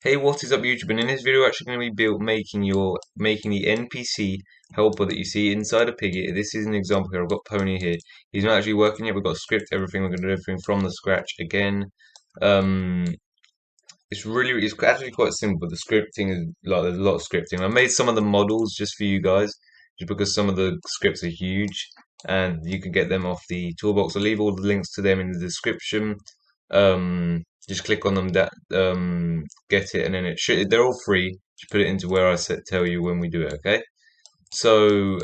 Hey, what is up, YouTube? And in this video, we're actually going to be making the NPC helper that you see inside of Piggy. This is an example here. I've got Pony here. He's not actually working yet. We've got to script everything. We're going to do everything from the scratch again. Um, it's actually quite simple. The scripting is like there's a lot of scripting. I made some of the models just for you guys, just because some of the scripts are huge, and you can get them off the toolbox. I'll leave all the links to them in the description. Just click on them, that get it, and then it should. They're all free. Just put it into where I tell you when we do it. Okay. So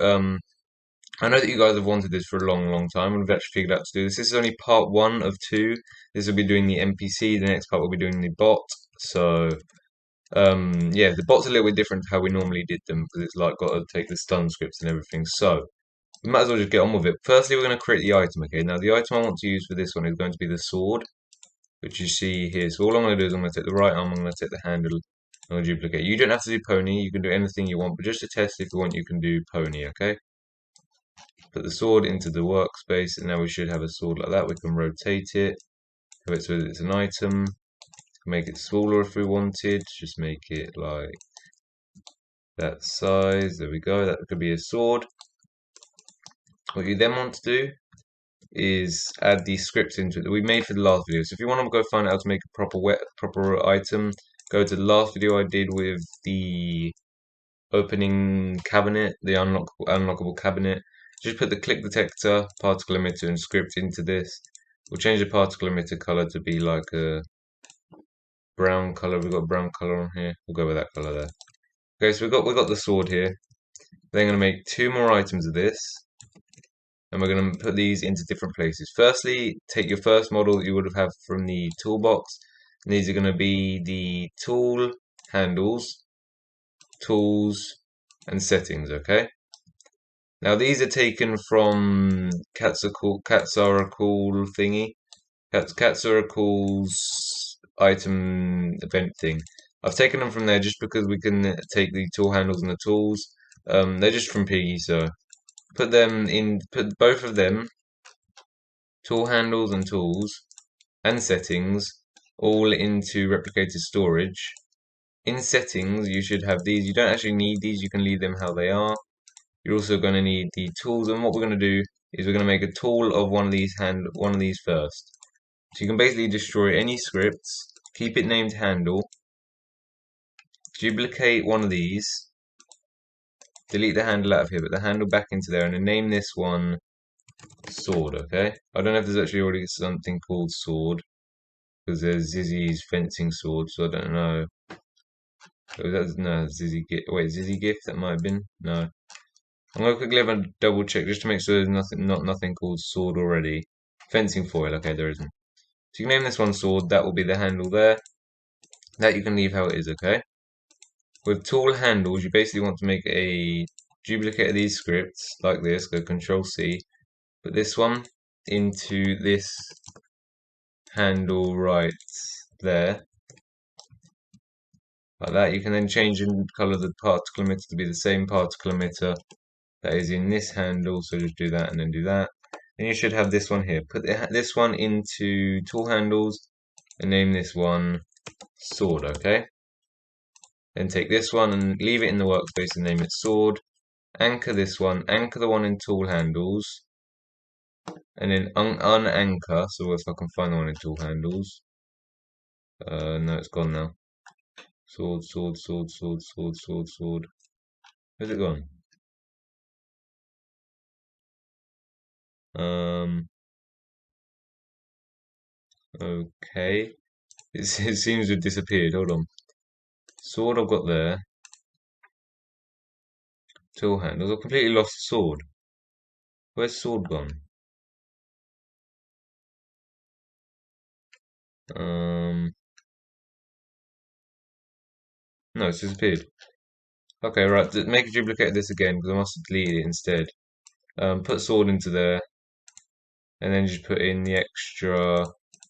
I know that you guys have wanted this for a long, long time, and we've actually figured out to do this. This is only part one of two. This will be doing the NPC. The next part will be doing the bot. So yeah, the bot's a little bit different to how we normally did them because it's like got to take the stun scripts and everything. So we might as well just get on with it. Firstly, we're going to create the item. Okay, now the item I want to use for this one is going to be the sword, which you see here. So all I'm going to do is I'm going to take the right arm, I'm going to take the handle, and I'll duplicate. You don't have to do pony, you can do anything you want, but just to test if you want, you can do pony, okay? Put the sword into the workspace, and now we should have a sword like that. We can rotate it, have it so that it's an item, make it smaller if we wanted, just make it like that size. There we go, that could be a sword. What you then want to do is add these scripts into it that we made for the last video. So if you want to go find out how to make a proper item, go to the last video I did with the opening cabinet, the unlockable cabinet. Just put the click detector, particle emitter, and script into this. We'll change the particle emitter color to be like a brown color. We've got brown color on here. We'll go with that color there. Okay, so we've got the sword here. Then I'm going to make two more items of this, and we're going to put these into different places. Firstly, take your first model that you would have from the toolbox, and these are going to be the tool handles, tools, and settings. Okay. Now these are taken from Cats Are a Cool thingy. Cats Are a Cool's item event thing. I've taken them from there just because we can take the tool handles and the tools. They're just from Piggy, so put both of them, tool handles and tools, and settings, all into replicated storage. In settings, you should have these. You don't actually need these, you can leave them how they are. You're also going to need the tools, and what we're going to do is we're going to make a tool of one of these first. So you can basically destroy any scripts, keep it named handle, duplicate one of these, delete the handle out of here, but the handle back into there, and then name this one sword, okay? I don't know if there's actually already something called sword, because there's Zizzy's fencing sword, so I don't know. Oh, no, Zizzy Gift. Wait, Zizzy Gift? That might have been? No. I'm going to quickly have a double check just to make sure there's nothing called sword already. Fencing foil, okay, there isn't. So you can name this one sword, that will be the handle there. That you can leave how it is, okay? With tool handles, you basically want to make a duplicate of these scripts, like this, go Control C, put this one into this handle right there. Like that, you can then change and color the particle emitter to be the same particle emitter that is in this handle, so just do that and then do that. And you should have this one here. Put this one into tool handles and name this one sword, okay? Then take this one and leave it in the workspace and name it sword. Anchor this one, anchor the one in tool handles, and then unanchor. So if I can find the one in tool handles. No, it's gone now. Sword, sword, sword, sword, sword, sword, sword. Where's it gone? Okay. It seems to have disappeared. Hold on. Sword I've got there. Tool handles. I've completely lost the sword. Where's sword gone? No, it's disappeared. Okay, right. Make a duplicate of this again because I must have deleted it instead. Put sword into there, and then just put in the extra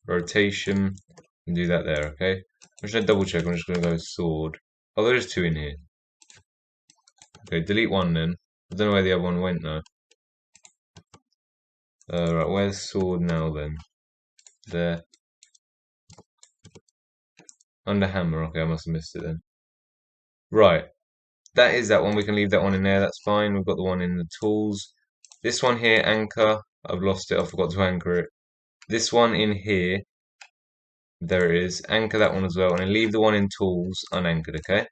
rotation and do that there. Okay. I'm just gonna double check. I'm just gonna go sword. Oh, there is two in here. Okay, delete one then. I don't know where the other one went though. Right, where's sword now then? There. Under hammer. Okay, I must have missed it then. Right. That is that one. We can leave that one in there. That's fine. We've got the one in the tools. This one here, anchor. I've lost it. I forgot to anchor it. This one in here. There it is. Anchor that one as well. And then leave the one in tools unanchored, okay?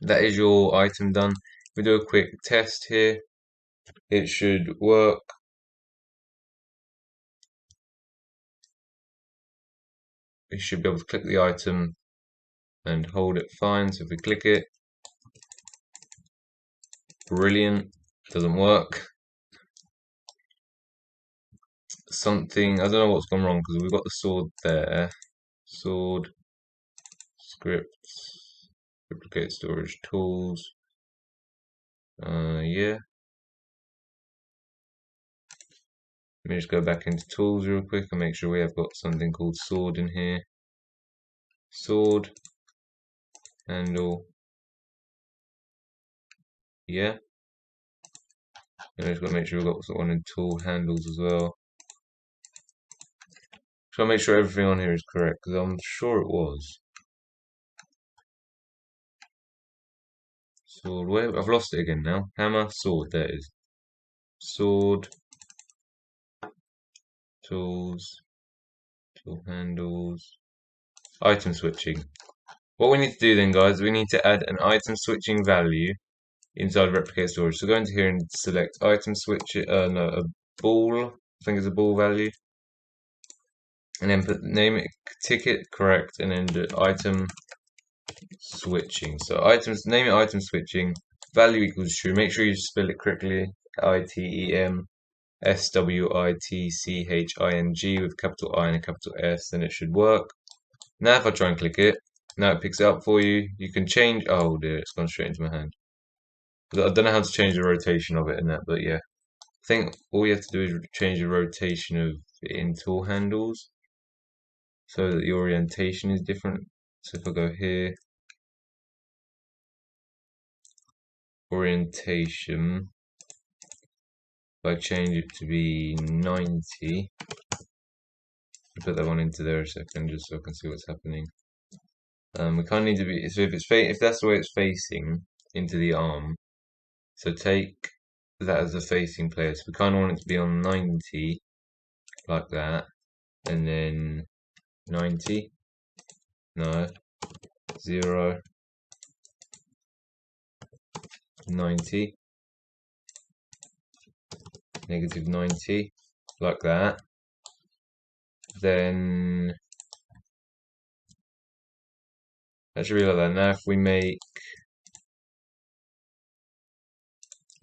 That is your item done. We do a quick test here. It should work. We should be able to click the item and hold it fine. So if we click it, brilliant. Doesn't work. Something, I don't know what's gone wrong because we've got the sword there. Sword, scripts, duplicate storage tools. Yeah. Let me just go back into tools real quick and make sure we have got something called sword in here. Sword, handle. Yeah. And I just got to make sure we've got one in tool handles as well. Try to make sure everything on here is correct because I'm sure it was. Sword, where? I've lost it again now. Hammer, sword, there it is. Sword, tools, tool handles, item switching. What we need to do then, guys, we need to add an item switching value inside of replicate storage. So go into here and select item switch, no, a ball, I think it's a ball value. And then name it, ticket correct, and then do item switching. So items, name it item switching, value equals true. Make sure you spell it correctly. ITEM SWITCHING with capital I and a capital S, then it should work. Now if I try and click it, now it picks it up for you. You can change, oh dear, it's gone straight into my hand. I don't know how to change the rotation of it and that, but yeah. I think all you have to do is change the rotation of it in tool handles so that the orientation is different. So if I go here, orientation, if I change it to be 90, I'll put that one into there a second just so I can see what's happening. We kind of need to be, so if that's the way it's facing into the arm, so take that as the facing place. We kind of want it to be on 90 like that, and then 90, no, 0, 90, negative 90, like that. Then that should be like that. Now if we make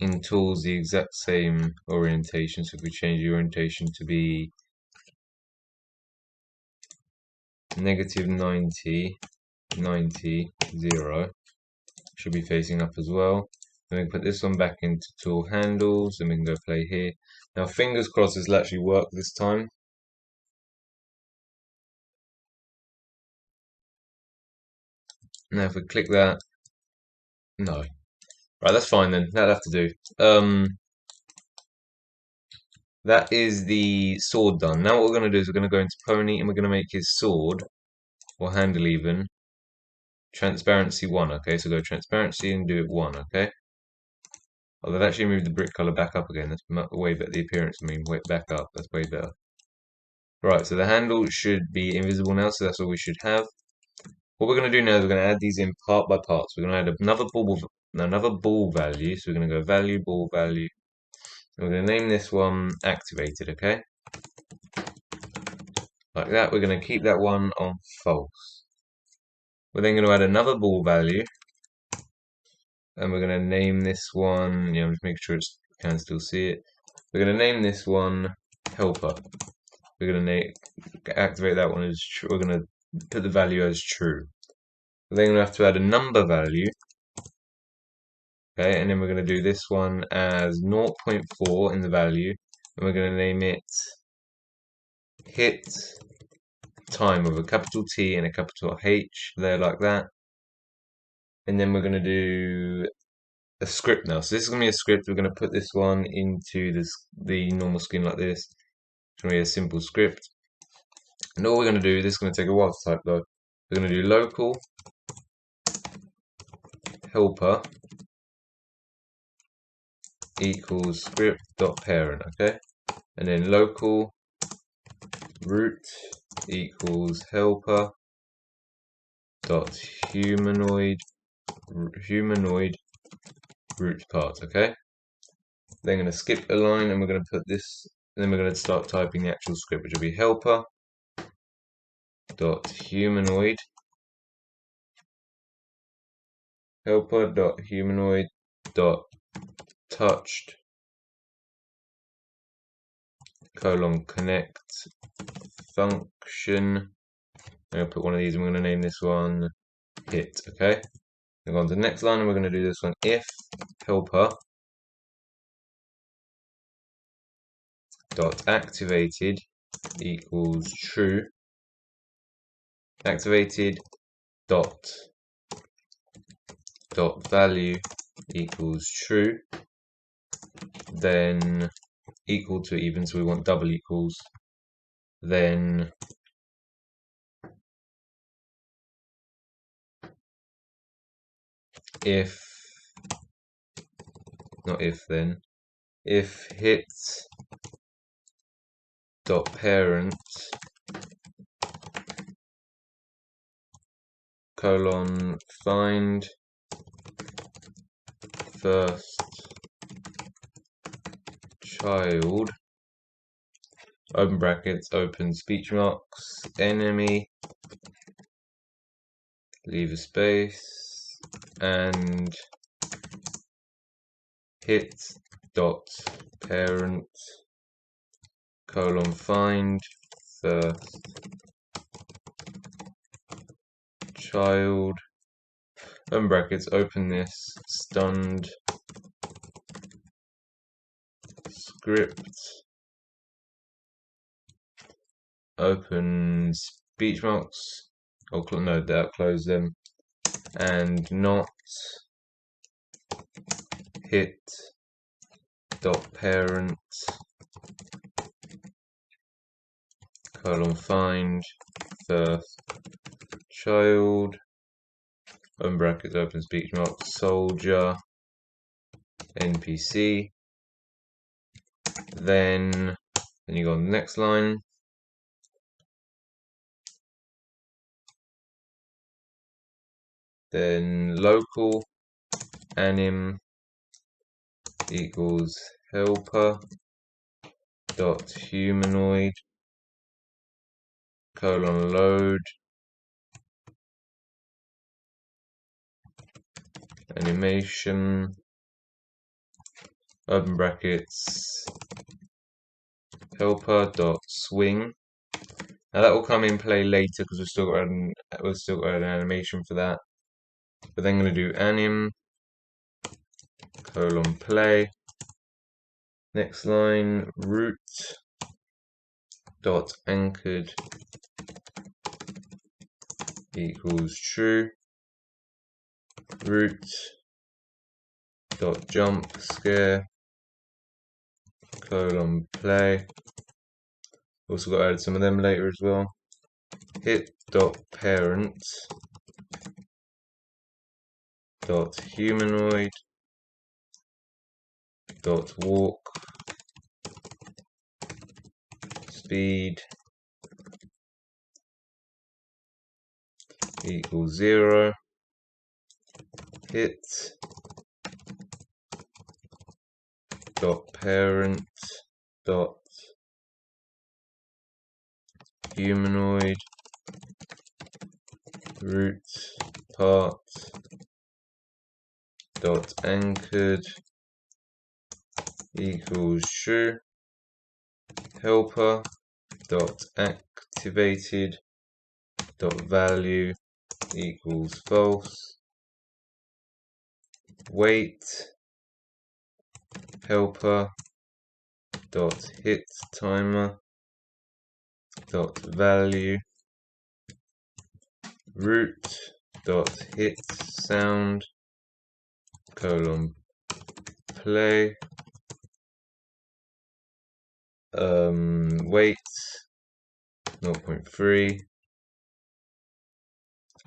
in tools the exact same orientation, so if we change the orientation to be negative 90, 90, 0, should be facing up as well. Then we can put this one back into tool handles and we can go play here. Now fingers crossed this will actually work this time. Now if we click that, no. Right, that's fine then. That'll have to do. That is the sword done. Now what we're going to do is we're going to go into pony and we're going to make his sword, or handle even, transparency 1, okay? So go transparency and do it 1, okay? Oh, they've actually moved the brick color back up again. That's way better. The appearance, I mean, way back up. That's way better. Right, so the handle should be invisible now, so that's all we should have. What we're going to do now is we're going to add these in part by part. So we're going to add another ball value. So we're going to go value, ball value. And we're going to name this one activated, okay? Like that. We're going to keep that one on false. We're then going to add another ball value. And we're going to name this one, just make sure you can still see it. We're going to name this one helper. We're going to activate that one as true. We're going to put the value as true. We're then going to have to add a number value. Okay, and then we're going to do this one as 0.4 in the value. And we're going to name it hit time with a capital T and a capital H there like that. And then we're going to do a script now. So this is going to be a script. We're going to put this one into the normal skin like this. It's going to be a simple script. And all we're going to do, this is going to take a while to type though. we're going to do local helper equals script.parent, okay? And then local root equals helper dot humanoid root part, okay? Then I'm going to skip a line and we're going to put this, and then we're going to start typing the actual script, which will be helper dot humanoid dot touched colon connect function. I'm going to put one of these and we're going to name this one hit, okay? Then go on to the next line and we're going to do this one if helper dot activated equals true. Activated dot value equals true. Then equal to even, so we want double equals. Then if hit dot parent colon find first child open brackets open speech marks enemy leave a space and hit dot parent colon find first child open brackets open this stunned script open speech marks or no, that close them and not hit dot parent colon find first child open brackets open speech marks soldier NPC. Then you go on the next line. Then local anim equals helper dot humanoid colon load animation open brackets helper dot swing. Now that will come in play later because we've still got an animation for that. But then I'm going to do anim colon play. Next line root dot anchored equals true. Root dot jump scare colon play. Also got to add some of them later as well. Hit dot parent dot humanoid dot walk speed equals 0. Hit dot parent dot humanoid root part dot anchored equals true. Helper dot activated dot value equals false. Wait helper dot hit timer dot value root dot hit sound colon play wait 0.3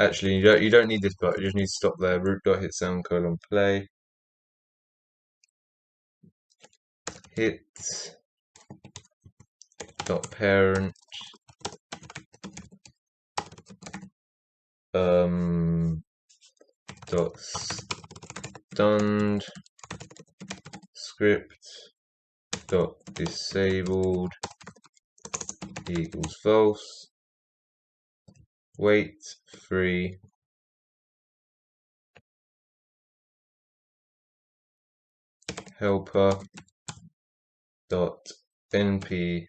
Actually, you don't need this part. You just need to stop there. Root.hit sound colon play. Hit dot parent dot stunned script dot disabled equals false. Wait free helper dot NPC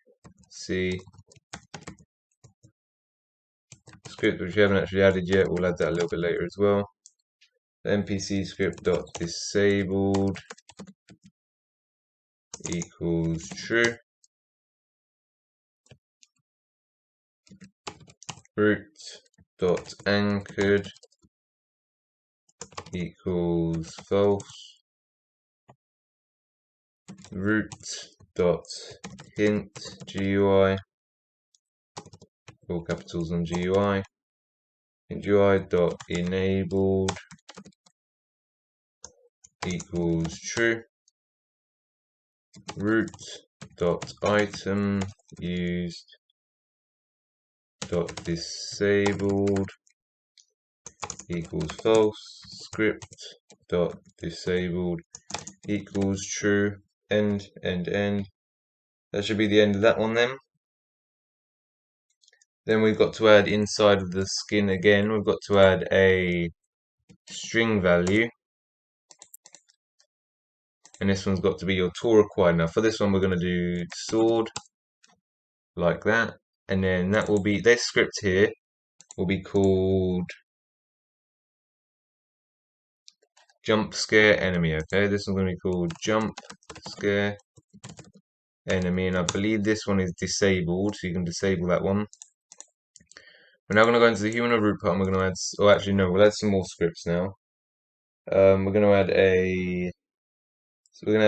script, which we haven't actually added yet. We'll add that a little bit later as well. NPC script dot disabled equals true. Root dot anchored equals false. Root dot hint GUI, all capitals on GUI. Hint GUI dot enabled equals true. Root dot item used dot disabled equals false. Script dot disabled equals true. End. That should be the end of that one then. Then we've got to add inside of the skin again, we've got to add a string value. And this one's got to be your tool required. Now for this one we're going to do sword, like that. And then that will be, this script here will be called jump scare enemy, okay? This one's going to be called jump scare enemy, and I believe this one is disabled, so you can disable that one. We're now going to go into the human root part, and we're going to add, oh actually no, we'll add some more scripts now. We're going to add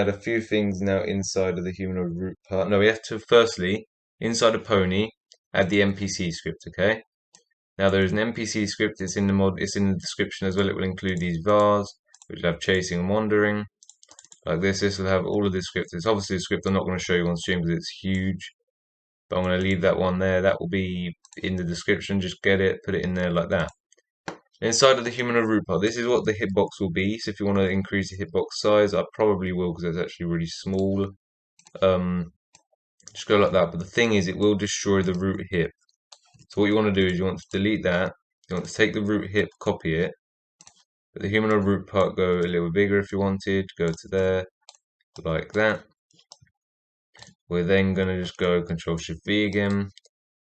a few things now inside of the human root part. No, we have to firstly, inside of pony, add the NPC script, okay? Now there is an NPC script, it's in the description as well. It will include these vars, which will have chasing and wandering. Like this will have all of this script. It's obviously a script I'm not going to show you on stream because it's huge. But I'm going to leave that one there. That will be in the description. Just get it, put it in there like that. Inside of the humanoid root part, this is what the hitbox will be. So if you want to increase the hitbox size, I probably will because it's actually really small. Just go like that. But the thing is, it will destroy the root hip. So what you want to do is you want to delete that. You want to take the root hip, copy it. Let the humanoid root part go a little bigger if you wanted. Go to there, like that. We're then going to just go Control Shift V again.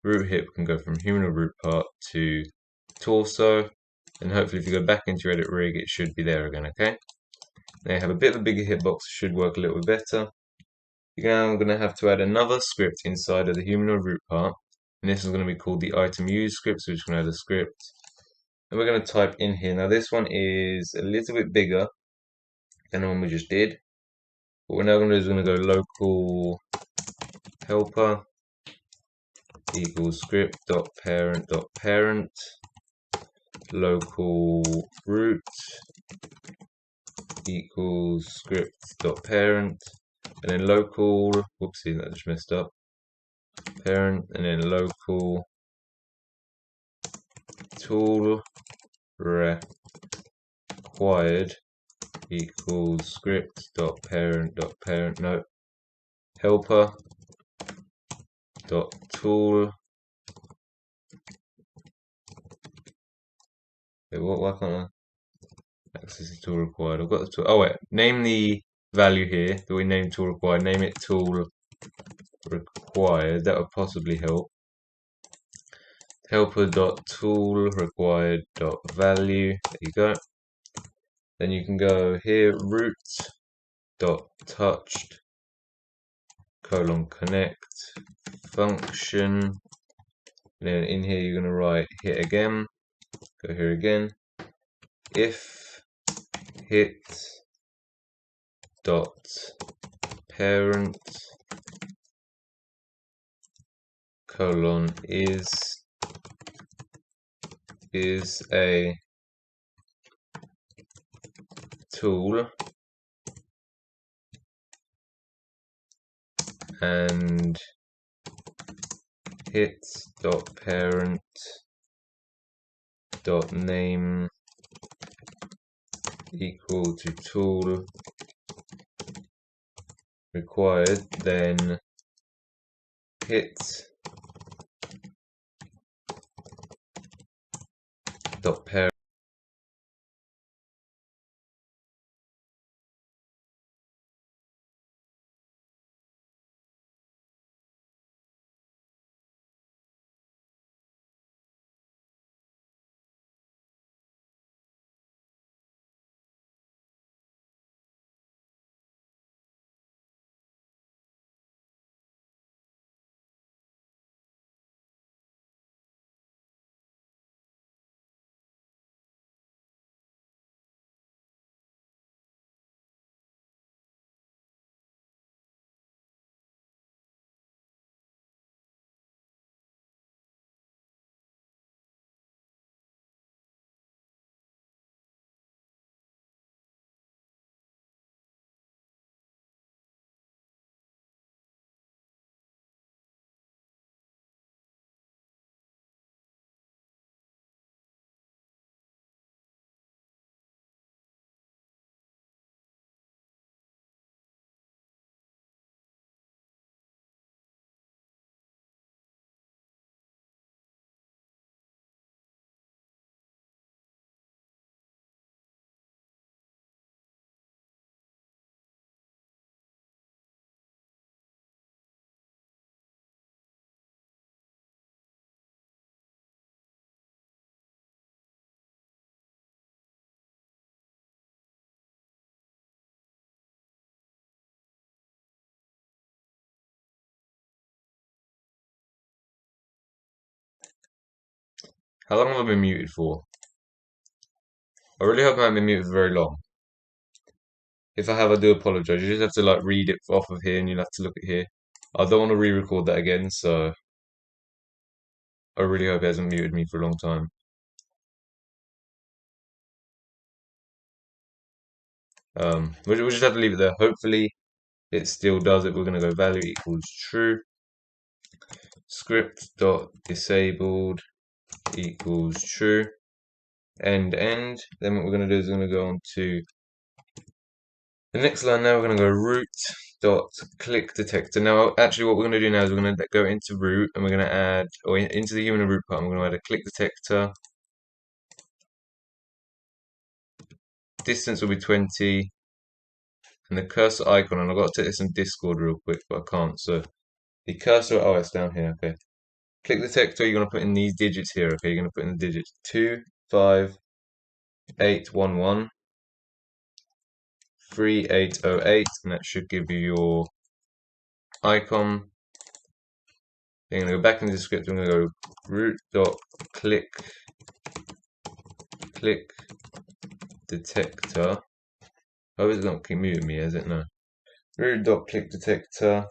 Root hip can go from humanoid root part to torso. And hopefully if you go back into your edit rig, it should be there again, okay? Now you have a bit of a bigger hitbox, should work a little bit better. You're now going to have to add another script inside of the humanoid root part. And this is going to be called the item use script, so we're just going to add a script. And we're going to type in here. Now this one is a little bit bigger than the one we just did. What we're now going to do is going to go local helper equals script dot parent local root equals script dot parent, and then local, whoopsie, that just messed up, parent, and then local tool required equals script dot parent, no, helper dot tool. Wait, why can't I access the tool required? I've got the tool. Oh wait, name the value here that we named tool required. Name it tool required. That would possibly help. Helper dot tool required dot value. There you go. Then you can go here root dot touched colon connect function. And then in here you're going to write hit again. Go here again. If hit dot parent colon is is a tool and hits.parent.name equal to tool required, then hits.parent. How long have I been muted for? I really hope I haven't been muted for very long. If I have, I do apologize. You just have to like read it off of here and you'll have to look at here. I don't want to re-record that again, so I really hope it hasn't muted me for a long time. We'll just have to leave it there. Hopefully it still does it. We're going to go value equals true. Script dot disabled equals true. End. Then what we're going to do is we're going to go on to the next line. Now we're going to go root dot click detector. Now actually what we're going to do now is we're going to go into root and we're going to add, or into the human root part, and we're going to add a click detector. Distance will be 20. And the cursor icon, and I've got to take this in Discord real quick, but I can't. So the cursor, oh, it's down here, okay. Click detector, you're going to put in these digits here, okay. You're going to put in the digits 25811 3808, and that should give you your icon. Then you're going to go back into the script, I'm going to go root.click detector. Oh, it's not keep muting me, is it? No. Root.click detector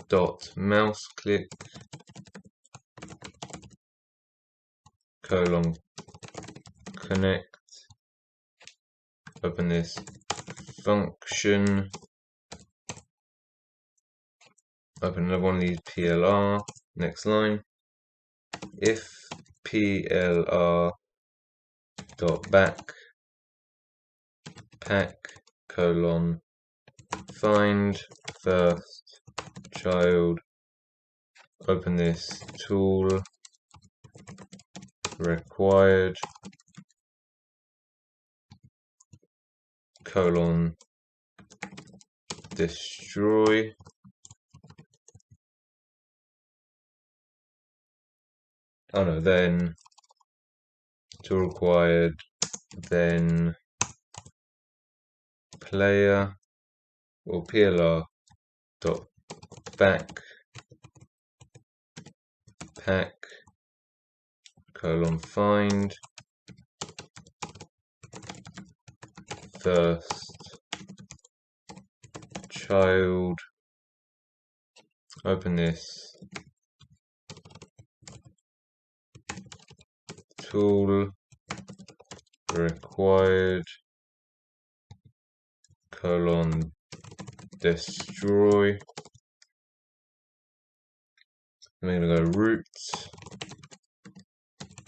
dot mouse click colon connect. Open this function. Open another one of these PLR. Next line. If PLR dot backpack colon find first child. Open this tool required colon destroy. Oh no, then tool required, then player or PLR dot backpack colon find first child. Open this tool required colon destroy. I'm going to go root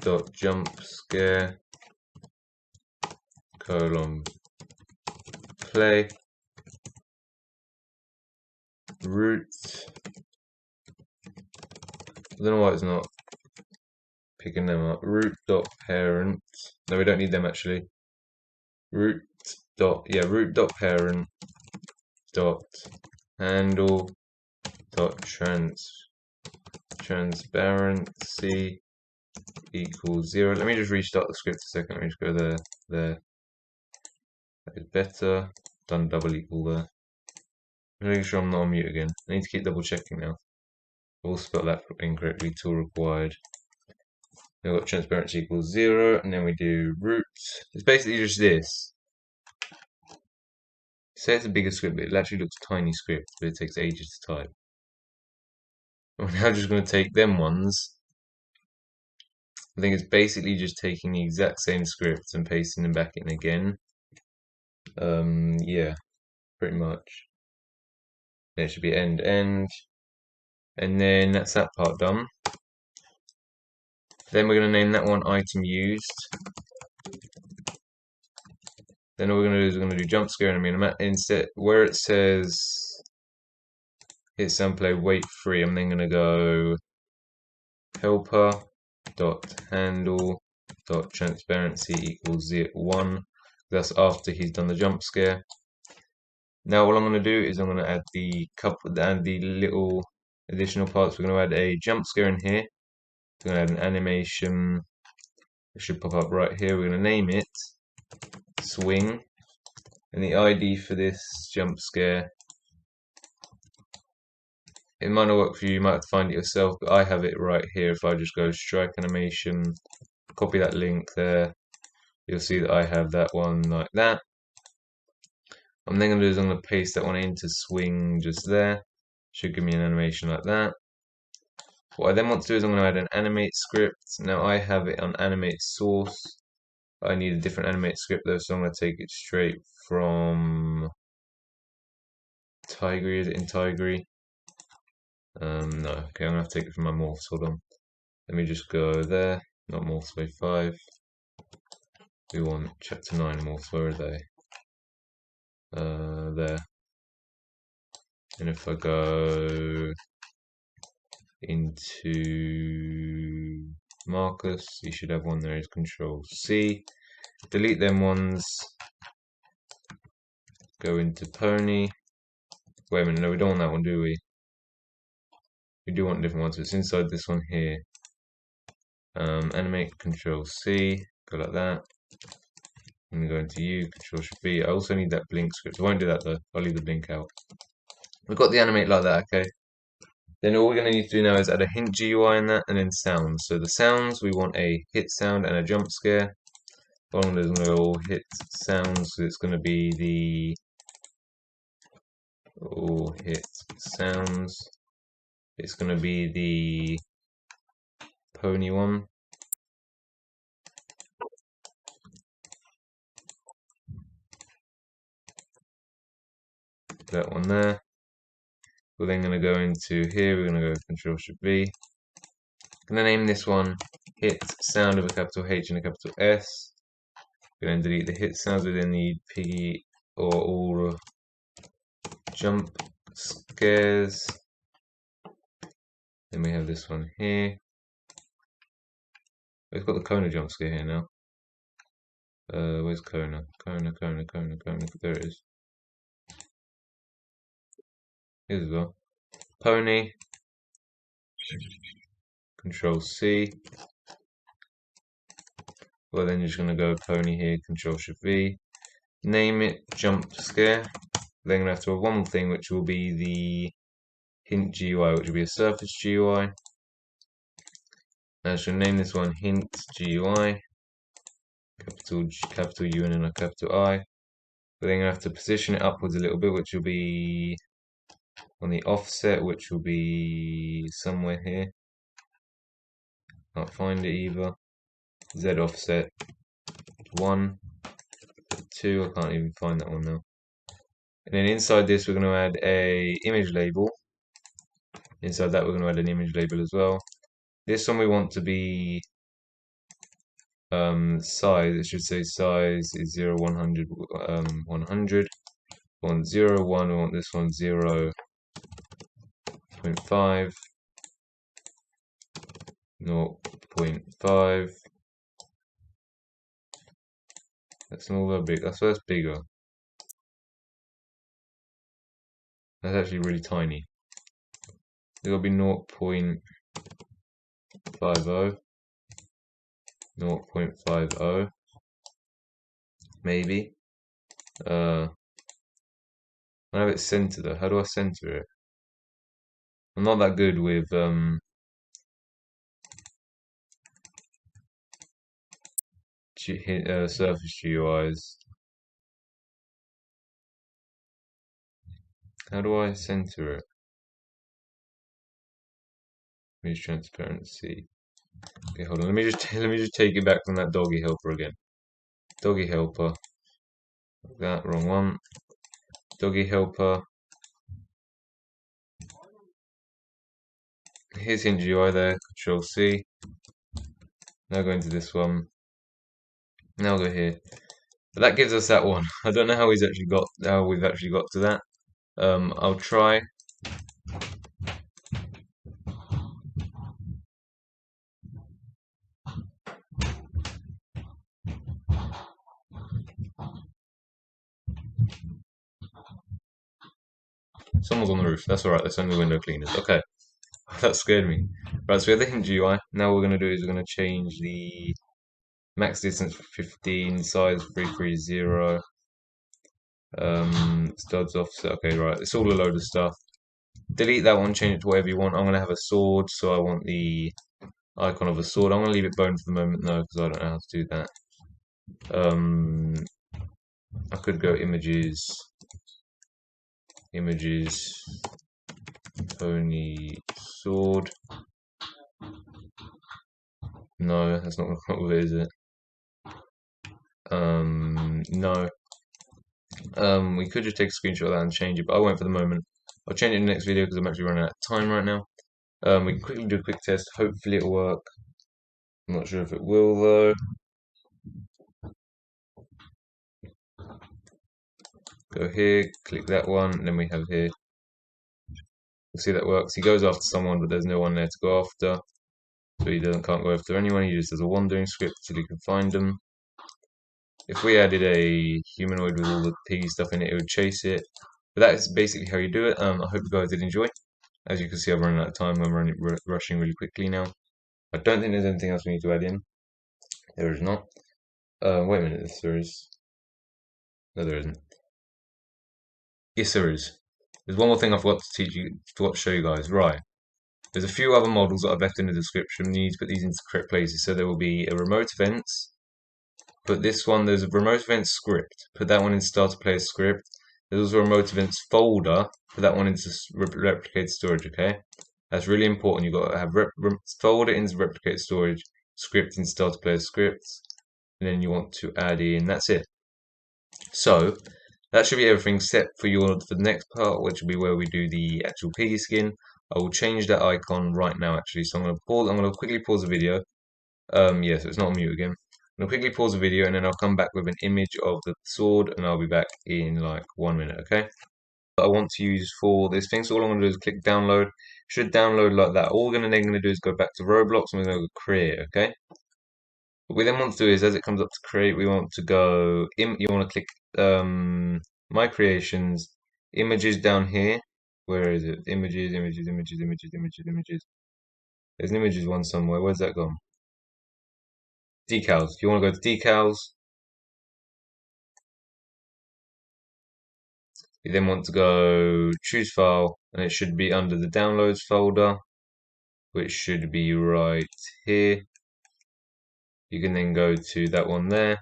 dot jump scare colon play root. I don't know why it's not picking them up. Root dot parent. No, we don't need them actually. Root dot parent dot handle dot transparency equals 0. Let me just restart the script a second. Let me just go there. That is better. Done double equal there. I'm making sure I'm not on mute again. I need to keep double checking now. I've also spelled that incorrectly. Tool required. We've got transparency equals 0, and then we do root. It's basically just this. Say it's a bigger script, but it actually looks tiny script, but it takes ages to type. We're now just going to take them ones. I think it's basically just taking the exact same scripts and pasting them back in again. Yeah, pretty much. There should be end, and then that's that part done. Then we're going to name that one item used. Then all we're going to do is we're going to do jump scare, and I'm going to instead where it says hit sound play wait free, I'm then going to go helper dot handle dot transparency equals 1. That's after he's done the jump scare. Now what I'm going to do is I'm going to add the little additional parts. We're going to add a jump scare in here. We're going to add an animation. It should pop up right here. We're going to name it swing, and the ID for this jump scare, it might not work for you, you might have to find it yourself, but I have it right here. If I just go strike animation, copy that link there, you'll see that I have that one like that. I'm then going to do is I'm going to paste that one into swing just there. Should give me an animation like that. What I then want to do is I'm going to add an animate script. Now I have it on animate source. I need a different animate script though, so I'm going to take it straight from Tigri. Is it in Tigri? No, okay, I'm going to have to take it from my morphs. Hold on. Let me just go there. Not morphs wave 5. We want chapter 9 morphs. Where are they? There. And if I go into Marcus, you should have one there. Is Control C. Delete them ones. Go into Pony. Wait a minute, no, we don't want that one, do we? We do want different ones, so it's inside this one here. Animate, Control C, go like that. I'm gonna go into U, Control Shift B. I also need that blink script. I won't do that though. I'll leave the blink out. We've got the animate like that, okay. Then all we're gonna need to do now is add a hint GUI in that, and then sounds. So the sounds, we want a hit sound and a jump scare. What I'm gonna do is I'm gonna go hit sounds. So it's gonna be the hit sounds. It's gonna be the pony one. That one there. We're then going to go into here. We're going to go Control Shift V. I'm going to name this one hit sound with a capital H and a capital S. We're going to delete the hit sounds. We then need Piggy or all jump scares. Then we have this one here. We've got the Kona jump scare here now. Where's Kona? Kona. There it is. Here's as well. Pony. Control C. Well, then you're just going to go Pony here, Control Shift V. Name it jump scare. Then going to have to have one more thing, which will be the hint GUI, which will be a surface GUI. I should name this one hint GUI. Capital U and then a capital I. We're then going to have to position it upwards a little bit, which will be on the offset, which will be somewhere here. Can't find it either. Z offset 1, 2. I can't even find that one now. And then inside this, we're going to add a image label. Inside that, we're going to add an image label as well. This one we want to be size. It should say size is 0, 100, 100. We want 0, 1. We want this one 0, 0.5, 0.5. That's smaller, big. That's bigger. That's actually really tiny. It'll be 0.50, 0.50, maybe. I have it centered though. How do I center it? I'm not that good with surface GUIs. How do I center it? Image transparency. Okay, hold on. Let me just take it back from that doggy helper again. Doggy helper. That wrong one. Doggy helper. Here's hint GUI there. Control C. Now go into this one. Now go here. But that gives us that one. I don't know how we've actually got to that. I'll try. Someone's on the roof. That's alright. That's only window cleaners. Okay. That scared me. Right, so we have the hint GUI. Now what we're going to do is we're going to change the max distance for 15, size 330, studs offset. Okay, right. It's all a load of stuff. Delete that one, change it to whatever you want. I'm going to have a sword, so I want the icon of a sword. I'm going to leave it bone for the moment, though, because I don't know how to do that. I could go images, pony, sword. No, that's not going to come up with it, is it? No. We could just take a screenshot of that and change it, but I won't for the moment. I'll change it in the next video because I'm actually running out of time right now. We can quickly do a quick test. Hopefully it'll work. I'm not sure if it will though. Go here, click that one, and then we have here. We'll see that works. He goes after someone, but there's no one there to go after. So he can't go after anyone, he just does a wandering script till he can find them. If we added a humanoid with all the piggy stuff in it, it would chase it. But that is basically how you do it. I hope you guys did enjoy. As you can see, I'm running out of time. I'm rushing really quickly now. I don't think there's anything else we need to add in. There is not. Wait a minute, yes, there is. No, there isn't. Yes, there is. There's one more thing I forgot to show you guys. Right. There's a few other models that I've left in the description. You need to put these into the correct places. So there will be a remote events. Put this one, there's a remote events script. Put that one in start to player script. There's also a remote events folder. Put that one into replicated storage, okay? That's really important. You've got to have folder into replicated storage, script in start to player scripts. And then you want to add in, that's it. So that should be everything set for the next part, which will be where we do the actual piggy skin. I will change that icon right now actually. So I'm gonna quickly pause the video. Yeah, so it's not on mute again. I'm gonna quickly pause the video and then I'll come back with an image of the sword and I'll be back in like 1 minute, okay? I want to use for this thing, so all I'm gonna do is click download. Should download like that. All we're gonna do is go back to Roblox and we're gonna go create, okay? What we then want to do is as it comes up to create, we want to go you want to click my creations, images down here. Where is it? Images. There's an images one somewhere. Where's that gone? Decals. You want to go to decals. You then want to go choose file, and it should be under the downloads folder, which should be right here. You can then go to that one there.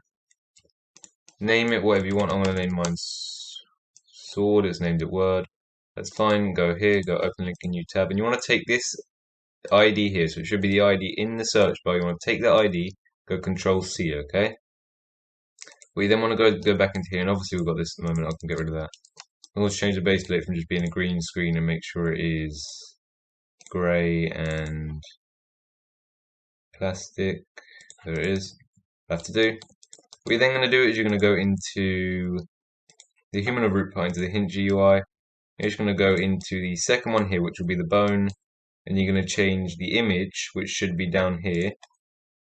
Name it whatever you want. I'm going to name mine sword. It's named it word. That's fine. Go here, go open link in new tab, and you want to take this ID here. So it should be the ID in the search bar. You want to take that ID go Control C, okay? We then want to go back into here, and obviously we've got this at the moment. I can get rid of that. I'm going to change the base plate from just being a green screen and make sure it is grey and plastic. There it is. Have to do. What you're then going to do is you're going to go into the humanoid root part, into the hint GUI. You're just going to go into the second one here, which will be the bone, and you're going to change the image, which should be down here.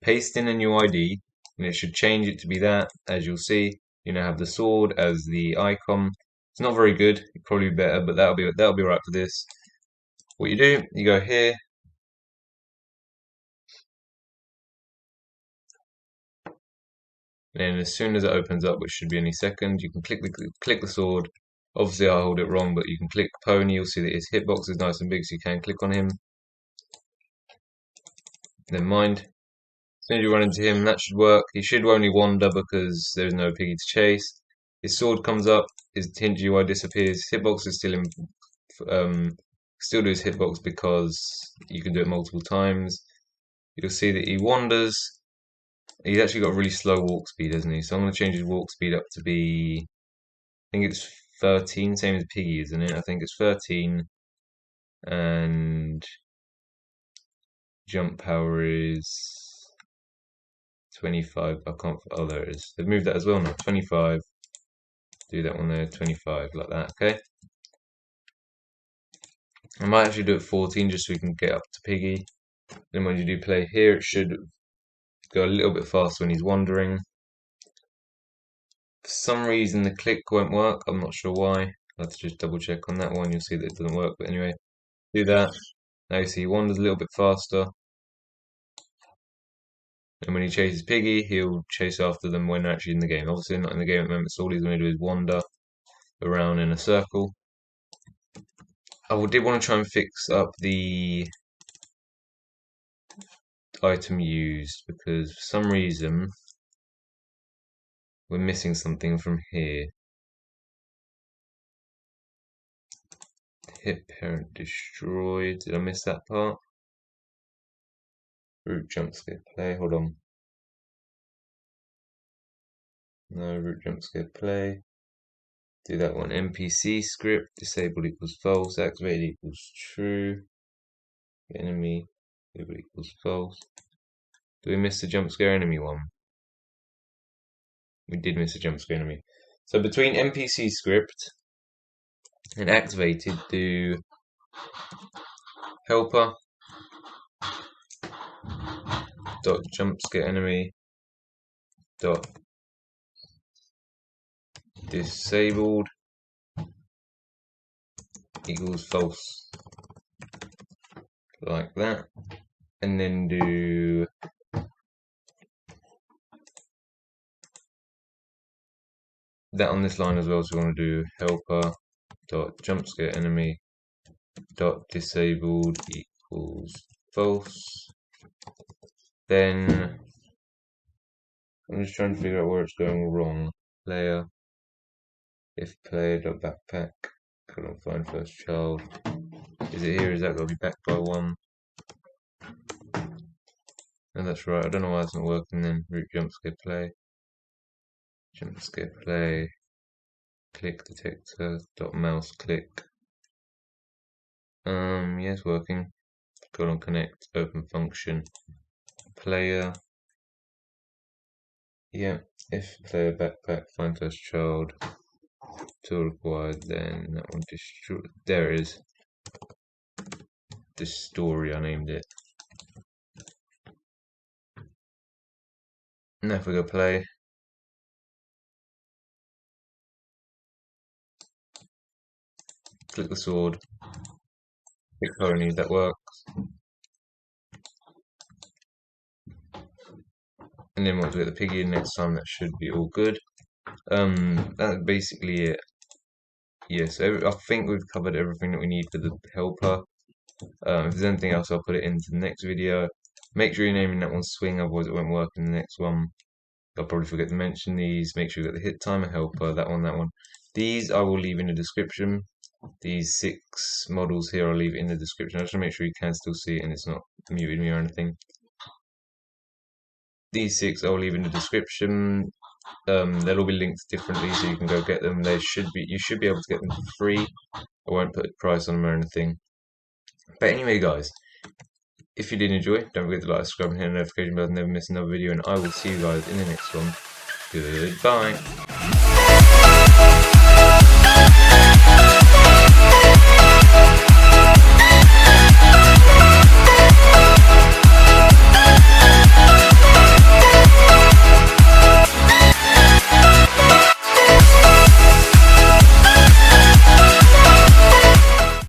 Paste in a new ID, and it should change it to be that. As you'll see, you now have the sword as the icon. It's not very good. It'd probably be better, but that'll be right for this. What you do, you go here. And then as soon as it opens up, which should be any second, you can click the sword. Obviously I hold it wrong, but you can click pony. You'll see that his hitbox is nice and big, so you can click on him. Never mind. As soon as you run into him, that should work. He should only wander because there's no Piggy to chase. His sword comes up, his hint GUI disappears. Hitbox is still in, still do his hitbox because you can do it multiple times. You'll see that he wanders. He's actually got a really slow walk speed, hasn't he? So I'm going to change his walk speed up to be, I think it's 13, same as Piggy, isn't it? I think it's 13, and jump power is 25. I can't, oh, there it is. They've moved that as well now, 25. Do that one there, 25, like that, okay? I might actually do it 14 just so we can get up to Piggy. Then when you do play here, it should go a little bit faster when he's wandering. For some reason the click won't work, I'm not sure why. I'll have to just double check on that one, you'll see that it doesn't work, but anyway, do that. Now you see he wanders a little bit faster. And when he chases Piggy, he'll chase after them when they're actually in the game. Obviously not in the game at the moment, so all he's going to do is wander around in a circle. I did want to try and fix up the item used, because for some reason we're missing something from here. Hit parent destroyed. Did I miss that part? Root jump scare play. Hold on. No, root jump scare play. Do that one. NPC script. Disabled equals false. Activated equals true. Enemy. Disabled equals false. Do we miss the jump scare enemy one? We did miss a jump scare enemy. So between NPC script and activated, do helper dot jump scare enemy dot disabled equals false, like that, and then do that on this line as well. So we want to do helper dot jump scare enemy dot disabled equals false. Then I'm just trying to figure out where it's going wrong. Player, if player dot backpack, couldn't find first child. Is it here? Is that got to be backed by 1? No, that's right. I don't know why it's not working then. Root jump scare play. Jump scare play. Click detector dot mouse click. Yeah, it's working. Colon connect, open function. Player. Yeah, if player backpack, find first child. Tool required, then that one destroy. There it is. This story, I named it. Now if we go play, click the sword, click pony, that works. And then once we get the Piggy in next time, that should be all good. That's basically it. Yeah, so I think we've covered everything that we need for the helper. If there's anything else, I'll put it into the next video. Make sure you're naming that one swing, otherwise it won't work in the next one. I'll probably forget to mention these. Make sure you get the hit timer helper, that one, that one. These I will leave in the description. These 6 models here I'll leave in the description. I just want to make sure you can still see it and it's not muted me or anything. These 6 I'll leave in the description. They'll all be linked differently, so you can go get them. You should be able to get them for free. I won't put a price on them or anything. But anyway, guys, if you did enjoy, don't forget to like, subscribe, and hit the notification bell to never miss another video. And I will see you guys in the next one. Goodbye.